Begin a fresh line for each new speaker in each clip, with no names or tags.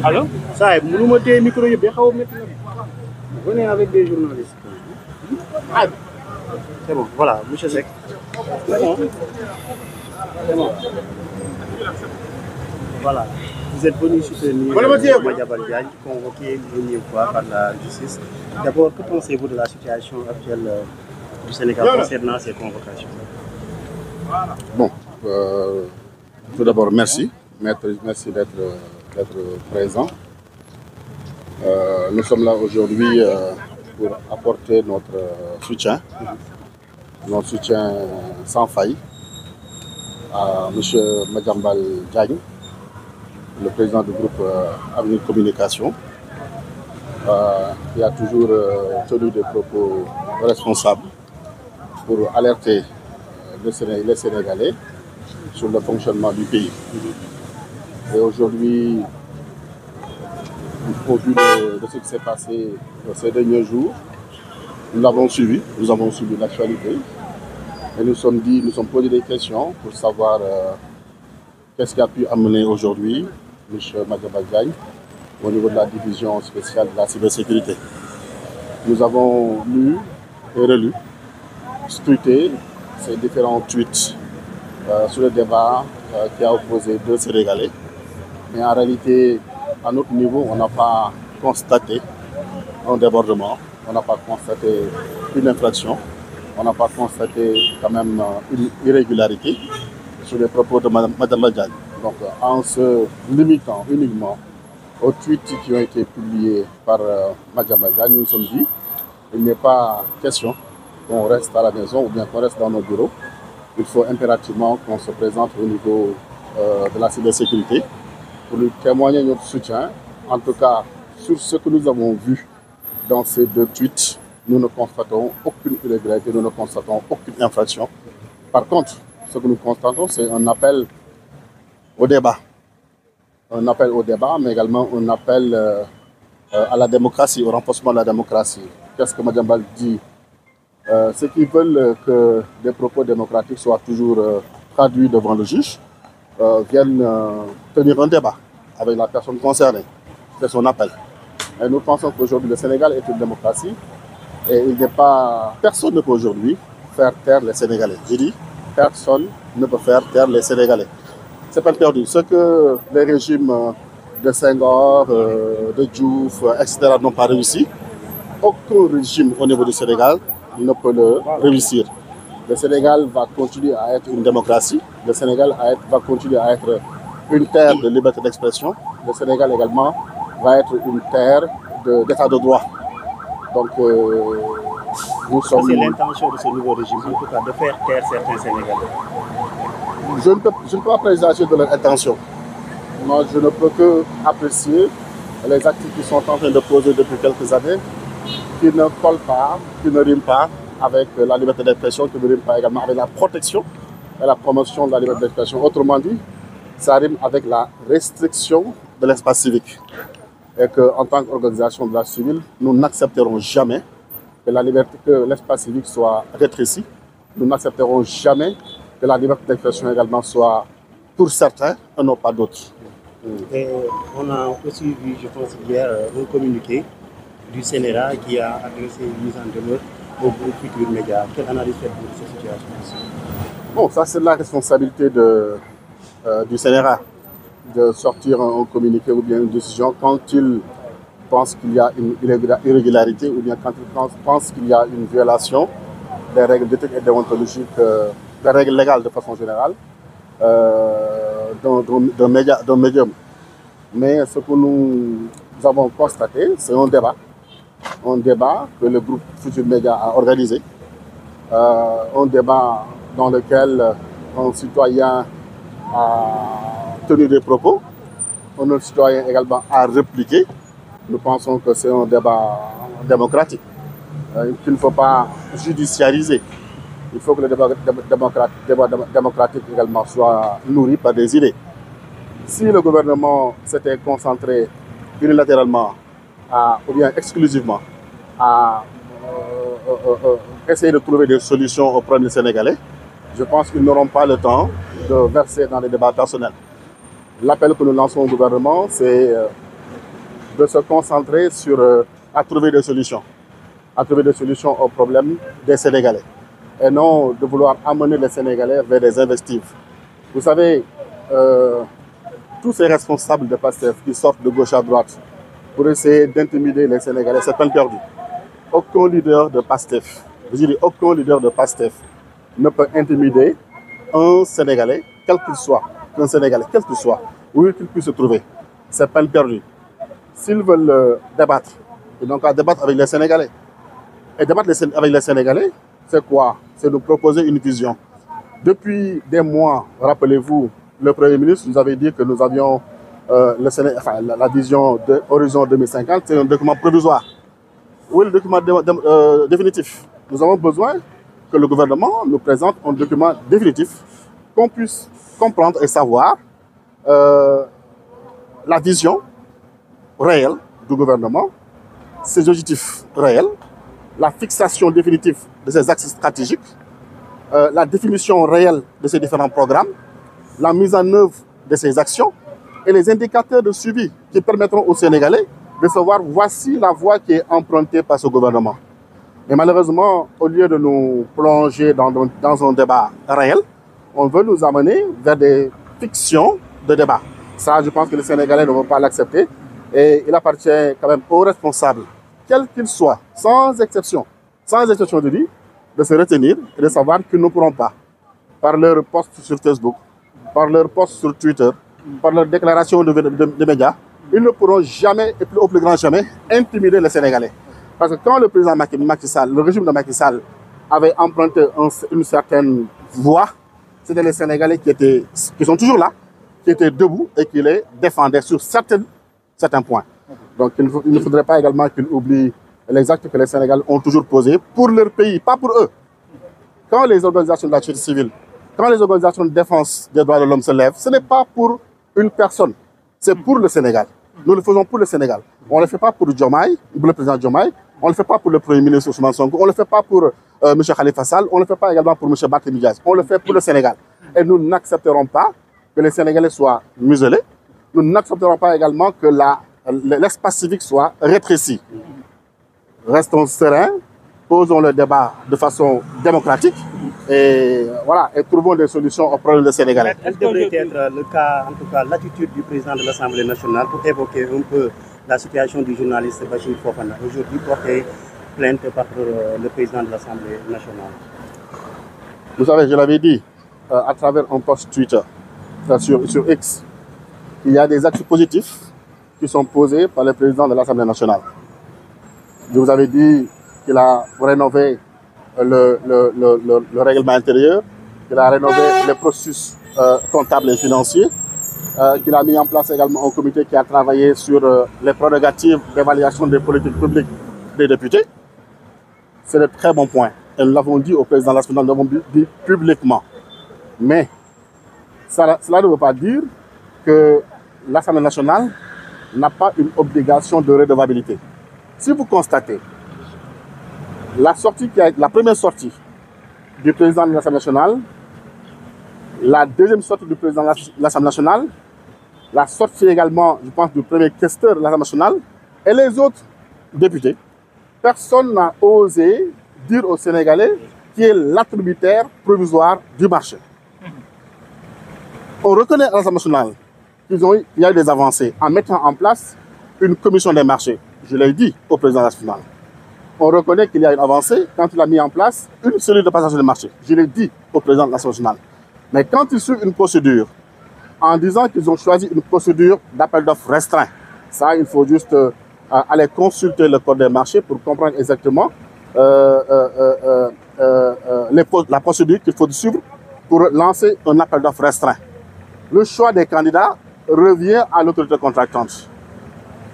Allô? Ça, nous mettons le micro, venez avec des journalistes. C'est bon, voilà, monsieur Sek. C'est bon. C'est bon. Voilà. Vous êtes venu soutenir Madiambal Diagne, convoqué une première fois par la justice. D'abord, que pensez-vous de la situation actuelle du Sénégal concernant ces convocations?
Bon, tout d'abord, merci. Merci d'être présent. Nous sommes là aujourd'hui pour apporter notre soutien sans faille à M. Madiambal Diagne, le président du groupe Avenir Communication, qui a toujours tenu des propos responsables pour alerter les Sénégalais sur le fonctionnement du pays. Et aujourd'hui, au vu de ce qui s'est passé ces derniers jours, nous avons suivi l'actualité et nous sommes posé des questions pour savoir qu'est-ce qui a pu amener aujourd'hui M. Madiambal Diagne au niveau de la division spéciale de la cybersécurité. Nous avons lu et relu, scruté ces différents tweets sur le débat qui a opposé deux Sénégalais. Mais en réalité, à notre niveau, on n'a pas constaté un débordement, on n'a pas constaté une infraction, on n'a pas constaté quand même une irrégularité sur les propos de Madiambal Diagne. Donc en se limitant uniquement aux tweets qui ont été publiés par Madiambal Diagne, nous nous sommes dit qu'il n'est pas question qu'on reste à la maison ou bien qu'on reste dans nos bureaux. Il faut impérativement qu'on se présente au niveau de la cybersécurité pour lui témoigner notre soutien. En tout cas, sur ce que nous avons vu dans ces deux tweets, nous ne constatons aucune irrégularité, nous ne constatons aucune infraction. Par contre, ce que nous constatons, c'est un appel au débat. Un appel au débat, mais également un appel à la démocratie, au renforcement de la démocratie. Qu'est-ce que Madiambal dit? Ceux qui veulent que des propos démocratiques soient toujours traduits devant le juge viennent tenir un débat avec la personne concernée. C'est son appel. Et nous pensons qu'aujourd'hui, le Sénégal est une démocratie et personne ne peut aujourd'hui faire taire les Sénégalais. Je dis, personne ne peut faire taire les Sénégalais. C'est pas perdu. Ce que les régimes de Senghor, de Diouf, etc. n'ont pas réussi, aucun régime au niveau du Sénégal ne peut le réussir. Le Sénégal va continuer à être une démocratie. Le Sénégal va continuer à être une terre de liberté d'expression. Le Sénégal également va être une terre d'état de droit. Donc, nous sommes...
C'est l'intention de ce nouveau régime, en tout cas, de faire taire certains Sénégalais.
Je ne peux pas présager de leur intention. Moi, je ne peux que apprécier les actes qui sont en train de poser depuis quelques années, qui ne collent pas, qui ne riment pas avec la liberté d'expression, qui ne rime pas également avec la protection et la promotion de la liberté d'expression. Autrement dit, ça rime avec la restriction de l'espace civique. Et qu'en tant qu'organisation de la civile, nous n'accepterons jamais que l'espace civique soit rétréci. Nous n'accepterons jamais que la liberté d'expression également soit pour certains et non pas d'autres.
Et on a aussi vu, je pense, hier, un communiqué du CNRA qui a adressé une mise en demeure au groupe Futurs Médias. Quelle analyse faites-vous de cette situation?
Bon, ça c'est la responsabilité du CNRA de sortir un communiqué ou bien une décision quand il pense qu'il y a une irrégularité ou bien quand il pense qu'il y a une violation des règles d'éthique et déontologiques, des règles légales de façon générale d'un médium. Mais ce que nous avons constaté, c'est un débat que le groupe Futurs Médias a organisé, un débat dans lequel un citoyen a tenu des propos, un autre citoyen également a répliqué. Nous pensons que c'est un débat démocratique. qu'il ne faut pas judiciariser. Il faut que le débat démocratique également soit nourri par des idées. Si le gouvernement s'était concentré unilatéralement ou bien exclusivement à essayer de trouver des solutions aux problèmes sénégalais, je pense qu'ils n'auront pas le temps de verser dans des débats personnels. L'appel que nous lançons au gouvernement, c'est de se concentrer à trouver des solutions aux problèmes des Sénégalais, et non de vouloir amener les Sénégalais vers des invectives. Vous savez, tous ces responsables de PASTEF qui sortent de gauche à droite pour essayer d'intimider les Sénégalais, c'est peine perdue. Aucun leader de PASTEF, aucun leader de PASTEF ne peut intimider un Sénégalais, quel qu'il soit, où qu'il puisse se trouver. C'est peine perdue. S'ils veulent débattre, ils n'ont qu'à débattre avec les Sénégalais. Et débattre avec les Sénégalais, c'est quoi? C'est de proposer une vision. Depuis des mois, rappelez-vous, le Premier ministre nous avait dit que nous avions la vision de Horizon 2050, c'est un document provisoire. Où est le document définitif? Nous avons besoin que le gouvernement nous présente un document définitif, qu'on puisse comprendre et savoir la vision réelle du gouvernement, ses objectifs réels, la fixation définitive de ses axes stratégiques, la définition réelle de ces différents programmes, la mise en œuvre de ces actions et les indicateurs de suivi qui permettront aux Sénégalais de savoir voici la voie qui est empruntée par ce gouvernement. Mais malheureusement, au lieu de nous plonger dans un débat réel, on veut nous amener vers des fictions de débat. Ça, je pense que les Sénégalais ne vont pas l'accepter. Et il appartient quand même aux responsables, quels qu'ils soient, sans exception de lui, de se retenir et de savoir qu'ils ne pourront pas, par leurs posts sur Facebook, par leurs posts sur Twitter, par leurs déclarations de médias, ils ne pourront jamais, et au plus grand jamais, intimider les Sénégalais. Parce que quand le président Macky Sall, le régime de Macky Sall, avait emprunté une certaine voie, c'était les Sénégalais qui sont toujours là, qui étaient debout et qui les défendaient sur certains points. Donc il ne faudrait pas également qu'ils oublient les actes que les Sénégalais ont toujours posés pour leur pays, pas pour eux. Quand les organisations de la société civile, quand les organisations de défense des droits de l'homme se lèvent, ce n'est pas pour une personne, c'est pour le Sénégal. Nous le faisons pour le Sénégal. On ne le fait pas pour Diomaye, pour le président Diomaye, on ne le fait pas pour le Premier ministre Ousmane Sonko, on ne le fait pas pour M. Khalifa Sall, on ne le fait pas également pour M. Barthélémy Dias, on le fait pour le Sénégal. Et nous n'accepterons pas que les Sénégalais soient muselés, nous n'accepterons pas également que l'espace civique soit rétréci. Restons sereins, posons le débat de façon démocratique et trouvons des solutions aux problèmes des Sénégalais.
Quel devrait être le cas, en tout cas l'attitude du président de l'Assemblée nationale pour évoquer un peu la situation du journaliste Bachir Fofana, aujourd'hui porté plainte par le président de l'Assemblée nationale?
Vous savez, je l'avais dit à travers un post Twitter sur X, il y a des actes positifs qui sont posés par le président de l'Assemblée nationale. Je vous avais dit qu'il a rénové le règlement intérieur, qu'il a rénové les processus comptables et financiers, qu'il a mis en place également un comité qui a travaillé sur les prérogatives d'évaluation des politiques publiques des députés. C'est de très bons points. Et nous l'avons dit au président de l'Assemblée nationale, nous l'avons dit publiquement. Mais cela ne veut pas dire que l'Assemblée nationale n'a pas une obligation de redevabilité. Si vous constatez la première sortie du président de l'Assemblée nationale, la deuxième sortie du président de l'Assemblée nationale, la sortie également, je pense, du premier questeur de l'Assemblée nationale et les autres députés, personne n'a osé dire aux Sénégalais qui est l'attributaire provisoire du marché. On reconnaît à l'Assemblée nationale qu'il y a eu des avancées en mettant en place une commission des marchés. Je l'ai dit au président de l'Assemblée nationale. On reconnaît qu'il y a une avancée quand il a mis en place une cellule de passation des marchés. Je l'ai dit au président de l'Assemblée nationale. Mais quand ils suivent une procédure, en disant qu'ils ont choisi une procédure d'appel d'offres restreint, ça, il faut juste aller consulter le code des marchés pour comprendre exactement la procédure qu'il faut suivre pour lancer un appel d'offres restreint. Le choix des candidats revient à l'autorité contractante.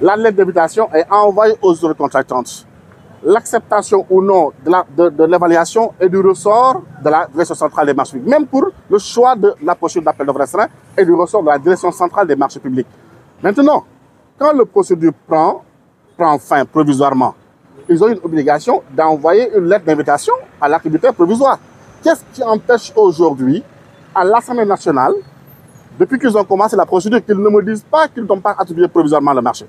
La lettre d'invitation est envoyée aux autorités contractantes. l'acceptation ou non de l'évaluation est du ressort de la direction centrale des marchés publics. Même pour le choix de la procédure d'appel d'offres restreint est du ressort de la direction centrale des marchés publics. Maintenant, quand le procédure prend fin provisoirement, ils ont une obligation d'envoyer une lettre d'invitation à l'attributeur provisoire. Qu'est-ce qui empêche aujourd'hui à l'Assemblée nationale, depuis qu'ils ont commencé la procédure, qu'ils ne me disent pas qu'ils n'ont pas attribué provisoirement le marché?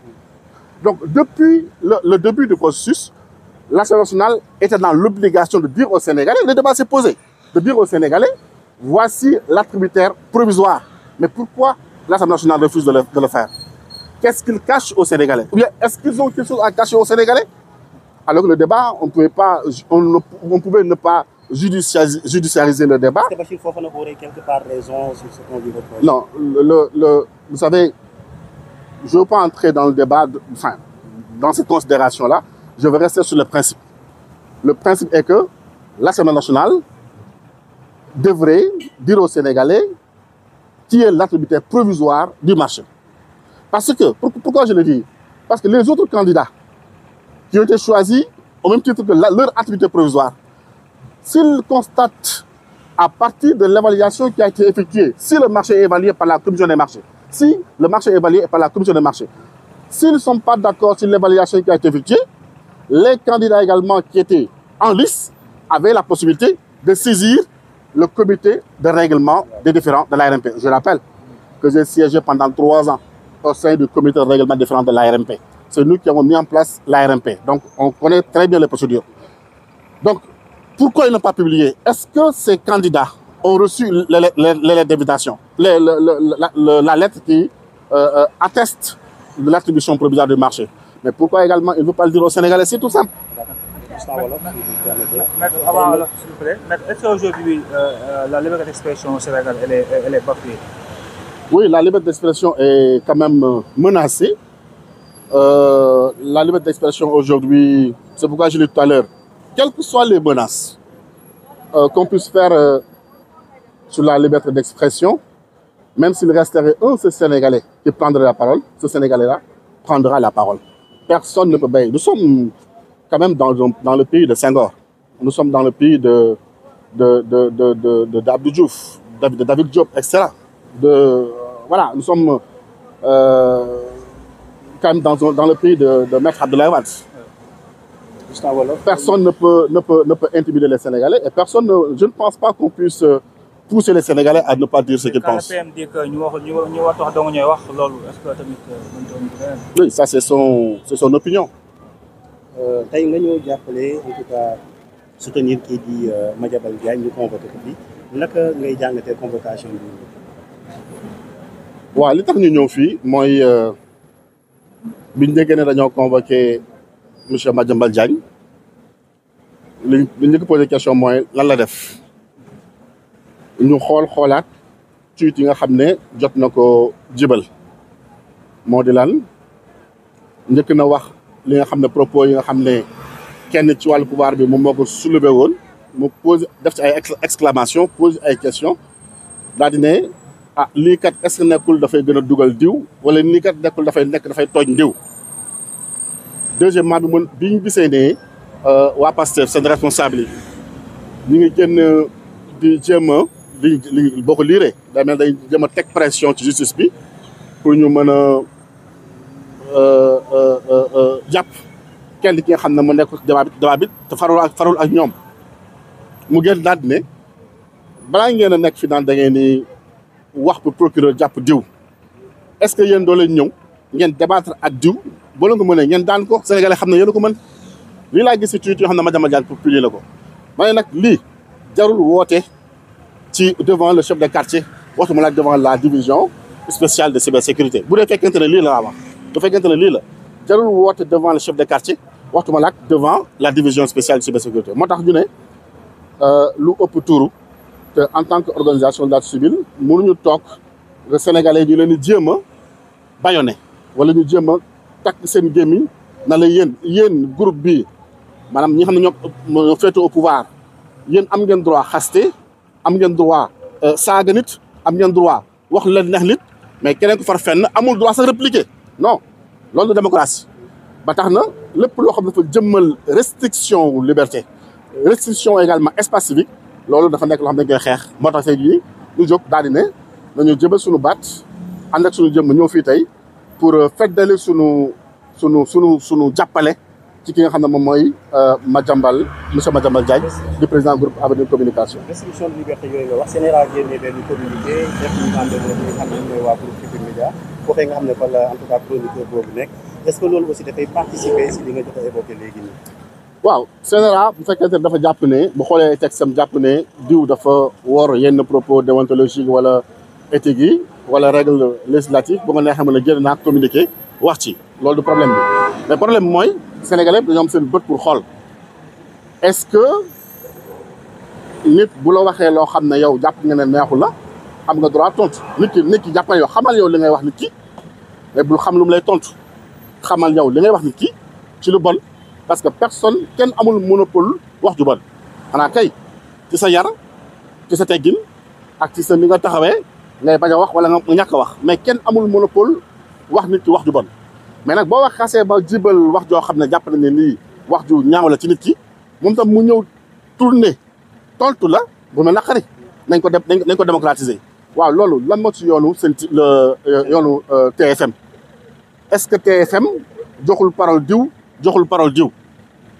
Donc, depuis le début du processus, l'Assemblée nationale était dans l'obligation de dire aux Sénégalais, le débat s'est posé, de dire aux Sénégalais, voici l'attributaire provisoire. Mais pourquoi l'Assemblée nationale refuse de le faire? Qu'est-ce qu'ils cachent aux Sénégalais? Ou bien est-ce qu'ils ont quelque chose à cacher aux Sénégalais? Alors que le débat, on pouvait ne pas judiciariser le débat.
Est-ce que Bachir Fofana aurait quelque part raison sur ce qu'on lui reproche?
Non, vous savez, je ne veux pas entrer dans le débat, dans cette considération-là. Je vais rester sur le principe. Le principe est que l'Assemblée nationale devrait dire aux Sénégalais qui est l'attributaire provisoire du marché. Parce que, pourquoi je le dis? Parce que les autres candidats qui ont été choisis au même titre que leur attributaire provisoire, s'ils constatent à partir de l'évaluation qui a été effectuée, si le marché est évalué par la commission des marchés, si le marché est évalué par la commission des marchés, s'ils ne sont pas d'accord sur l'évaluation qui a été effectuée, les candidats également qui étaient en lice avaient la possibilité de saisir le comité de règlement des différends de l'ARMP. Je rappelle que j'ai siégé pendant 3 ans au sein du comité de règlement des différends de l'ARMP. C'est nous qui avons mis en place l'ARMP. Donc, on connaît très bien les procédures. Donc, pourquoi ils n'ont pas publié? Est-ce que ces candidats ont reçu les lettres d'invitation, la lettre qui atteste de l'attribution provisoire du marché? Mais pourquoi également il ne veut pas le dire aux Sénégalais? C'est tout simple.
Maître, avant, s'il vous plaît, est-ce qu'aujourd'hui, la liberté d'expression au Sénégal, elle est bafouée?
Oui, la liberté d'expression est quand même menacée. La liberté d'expression aujourd'hui, c'est pourquoi je l'ai dit tout à l'heure, quelles que soient les menaces qu'on puisse faire sur la liberté d'expression, même s'il resterait un seul Sénégalais qui prendrait la parole, ce Sénégalais-là prendra la parole. Personne ne peut bailler. Nous sommes quand même dans le pays de Senghor. Nous sommes dans le pays de Abdou Diouf, de David Diop, etc. Voilà, nous sommes quand même dans le pays de Maître Abdoulaye Wade. Personne ne peut intimider les Sénégalais et personne, je ne pense pas qu'on puisse pousser les Sénégalais à ne pas dire ce qu'ils pensent.
Quand le PM dit que nous est-ce que
oui, ça c'est son opinion.
Tey nga ñëw jàppale en tout cas soutenir kii di Madiambal Diagne ñu convoqué ko fii naka ngay jàngatee convocation bi.
waaw li tax ñu ñëw fii mooy biñ déggee ne dañoo convoqué monsieur Madiambal Diagne li ñu ko posé question mooy lan la def ñu xoolaat tweet yi nga xam ne jot na ko jibal moo di lan njëkk na wax li nga xam ne propos yi nga xam ne kenn ci wàllu pouvoir bi moom moo ko soulevé woon mu pose def ci ay exclamation pose ay question daal di ne ah lii kat est-ce que nekkul dafay gën a dugal diw wala lii kat nekkul dafay tooñ diw. Deuxièmement bi ñu gisee ne waa Pastef seen responsable yi ñu ngi génn di jéem a li boo ko liiree day mel day jéem a teg pression ci justice bi pour ñu mën a jàpp kenn ki nga xam ne mu nekk débat bi te farul ak ñoom mu gën daal di ne balaa ngeen a nekk fi naan da ngeen ni wax pour procureur jàpp diw est-ce que yéen doo leen ñëw ngeen débattre ak diw boo leen ko mënee ngeen daan ko Sénégalais xam ne yéen a ko mën lii laa gis si tweet yoo xam ne Madiambal Diagne pour publier la ko ma ne nag lii jarul woote ci devant le chef de quartier waxtu ma la devant la division spéciale de cybersécurité bu dee fekkente ne lii la wax bu fekkente ne lii la jarul woote devant le chef de quartier waxtu ma la devant la division spéciale de cybersécurité moo tax ñu ne lu ëpp tuuru te en tant que organisation de la société civile mënuñu toog le Sénégalais ñu leen di jéem a bâillonné wala ñu jéem a takk seen gémmiñ na la yéen groupe bi maanaam ñi xam ne ñoo féete au pouvoir yéen am ngeen droit xaste am ngeen droit saaga nit am ngeen droit wax leen neex nit mais keneen ku far fenn amul droit sax répliquer non loolu de démocratie ba tax na lépp loo xam ne dafa jëmmal restriction liberté restriction également espace civique loolu dafa nekk loo xam ne dañ koy xeex moo tax tey jii ñu jóg daal di ne nañu jëbal suñu baat ànd ak suñu jëmm ñëw fii tey pour feddali suñu jàppale ci ki nga xam ne moom mooy monsieur Madiambal Diagne di président groupe Avenir Communication.
restriction de liberté yooyu nga wax Sénégal génnee benn communiqué def ñu ànd ak ñi nga xam ne mooy waa groupe Futurs Médias foofee nga xam ne fa la en tout cas chroniqueur boobu nekk est-ce que loolu aussi dafay participer si li nga jot a évoqué léegi nii.
waaw Sénégal bu fekkente ne dafa jàpp ne bu xoolee texte am jàpp ne diw dafa wor yenn propos déontologique wala éthique yi wala règle législative bu nga neexee mën a génn naa communiqué wax ci loolu du problème bi mais problème mooy sénégalais dañoo am seen bët pour xool est-ce que nit bu la waxee loo xam ne yow jàpp nga ne neexu la am nga droit tontu nit ki jàppal yow xamal yow li ngay wax nit ki mais bul xam lu mu lay tontu xamal yow li ngay wax nit ki ci lu bon parce que personne kenn amul monopole wax ju bon xanaa kay ci sa yar ci sa teggin ak ci sa ni nga taxawee ngay bañ a wax wala nga ñàkk a wax mais kenn amul monopole wax nit ki wax ju bon mais nag boo wax xasee ba jibal wax joo xam ne jàpp nañ ne lii wax ju ñaaw la ci nit ki moom tam mu ñëw tourné tontu la bu ma naqari nañ ko démocratiser waaw loolu lan moo ci yoonu yoonu TFM est-ce que TFM joxul parole diw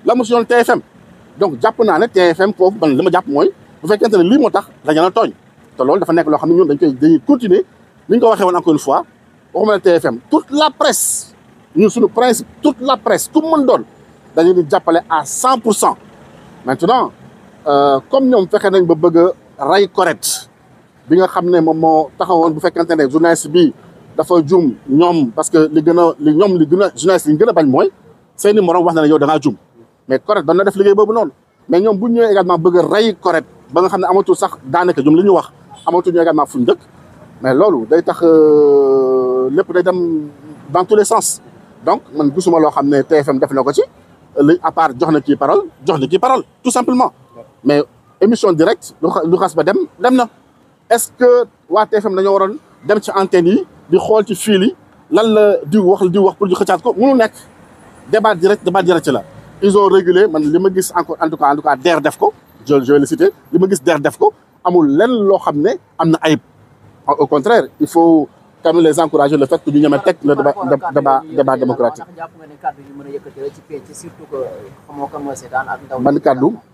la mu ci yoonu TFM donc jàpp naa ne TFM foofu man li ma jàpp mooy bu fekkente ne lii moo tax dañu la tooñ te loolu dafa nekk loo xam ne ñun dañuy continuer ni ñu ko waxee woon encore une fois waxuma ne TFM toute la presse ñun suñu principe toute la presse ku mën doon dañu di jàppale à 100%. maintenant comme ñoom fexe nañ ba bëgg a ray correct bi nga xam ne moom moo taxawoon bu fekkente ne journaliste bi dafa juum ñoom parce que li gën a journaliste yi gën a bañ mooy seeni morom wax na ne yow da ngaa juum mais correct doon na def liggéey boobu noonu mais ñoom bu ñëwee également bëgg a ray correct ba nga xam ne amatul sax daanaka ñoom li ñu wax amatul ñu également fuñ dëkk mais loolu day tax lépp day dem dans tous les sens donc man gisuma loo xam ne TFM def na ko ci li à part jox na kii parole tout simplement mais émission directe lu xas ba dem na est-ce que waa TFM dañoo waroon dem ci antenne yi di xool ci fil yi lan la diw wax pour ñu xëcaat ko mënul nekk débat direct la ils ont régulé man li ma gis encore en tout cas DER def ko je vais le citer li ma gis DER def ko amul lenn loo xam ne am na ayib au contraire il faut quand même les encourager le fait que ñu ñeme teg le débat démocratique.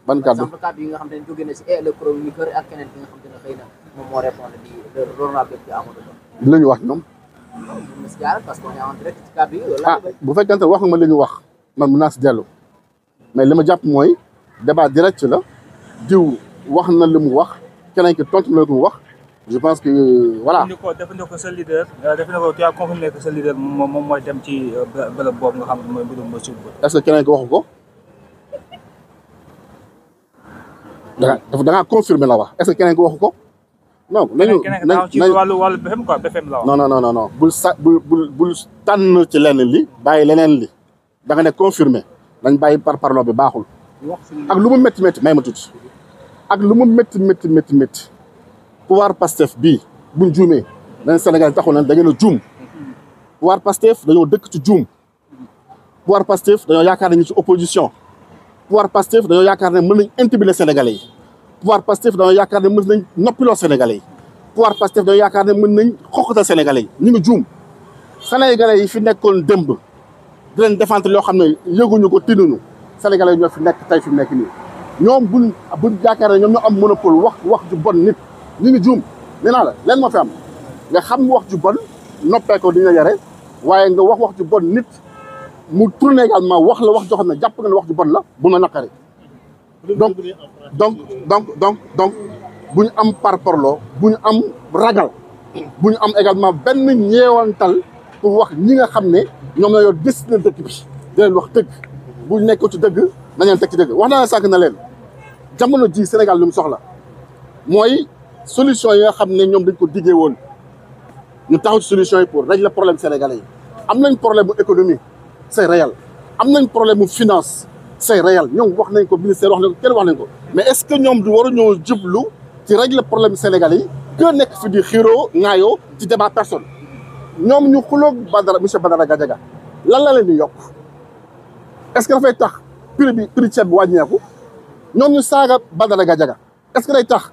ban kaddu yi nga xam ne jóge na ci le chroniqueur ak keneen ki nga xam ne xëy na moom moo répondre di l'honorable député Amadou Ba. li ñu wax ñoom. parce qu'on est en direct ci kaddu yi. bu fekkente wax nga ma li ñu wax man mën naa si dellu mais li ma jàpp mooy débat direct la diw wax na li mu wax keneen ki tontu na li mu wax. je pense que voilà. def na ko sa leader. tu as confirmé que sa leader moom mooy dem ci bërëb boobu nga xam ne mooy mbirum Sud Ba. est-ce que keneen ki waxu ko. da ngaa confirmé la wax est-ce que keneen ki waxu ko. non nañu ci wàllu BFM quoi BFM la wax. non bul tànn ci lenn li bàyyi leneen li da nga ne confirmé nañ bàyyi parlo bi baaxul. ak lu mu métti may ma tuuti. ak lu mu métti. pouvoir Pastef bii buñ juumee dañ Sénégal taxul na da ngeen a juum pouvoir Pastef dañoo dëkk ci juum pouvoir Pastef dañoo yaakaar ne ñu ci opposition pouvoir Pastef dañoo yaakaar ne mën nañ intimider Sénégalais yi pouvoir Pastef dañoo yaakaar ne mën nañ noppiloo Sénégalais yi pouvoir Pastef dañoo yaakaar ne mën nañ xoqatal Sénégalais yi ñu ngi juum Sénégalais yi fi nekkoon démb di leen défendre loo xam ne yëguñu ko tinuñu Sénégalais yi ñoo fi nekk tey fi mu nekk nii ñoom buñ yaakaar ne ñoom ñoo am monopole wax ju bon nit ñu ngi juum nee naa la leen moo fi am nga xam wax ju bon noppee ko dina yare waaye nga wax ju bon nit mu tourné également wax la wax joo xam ne jàpp nga ne wax ju bon la bu ma naqari donc bu ñu am parparloo bu ñu am ragal bu ñu am également benn ñeewantal pour wax ñi nga xam ne ñoom la yor gis na dëkk bi di leen wax dëgg bu nekk ci dëgg nañ leen teg ci dëgg wax naa la sànq na leen jamono ji Sénégal lu mu soxla mooy solution yi nga xam ne ñoom dañ ko diggee woon ñu taxaw ci solution yi pour régler problème sénégalais yi am nañ problème mu économie c'est réel am nañ problème mu finance c'est réel ñoom wax nañ ko ministère wax nañ ko kenn wax nañ ko mais est-ce que ñoom du waru ñoo jublu ci régler problème sénégalais yi que nekk fi di xiiroo ŋaayoo ci débat personne ñoom ñu xuloog monsieur Badara Gadiaga lan la leen di yokk est-ce que dafay tax prix ceeb bi wàññeeku ñoom ñu saaga Badara Gadiaga est-ce que day tax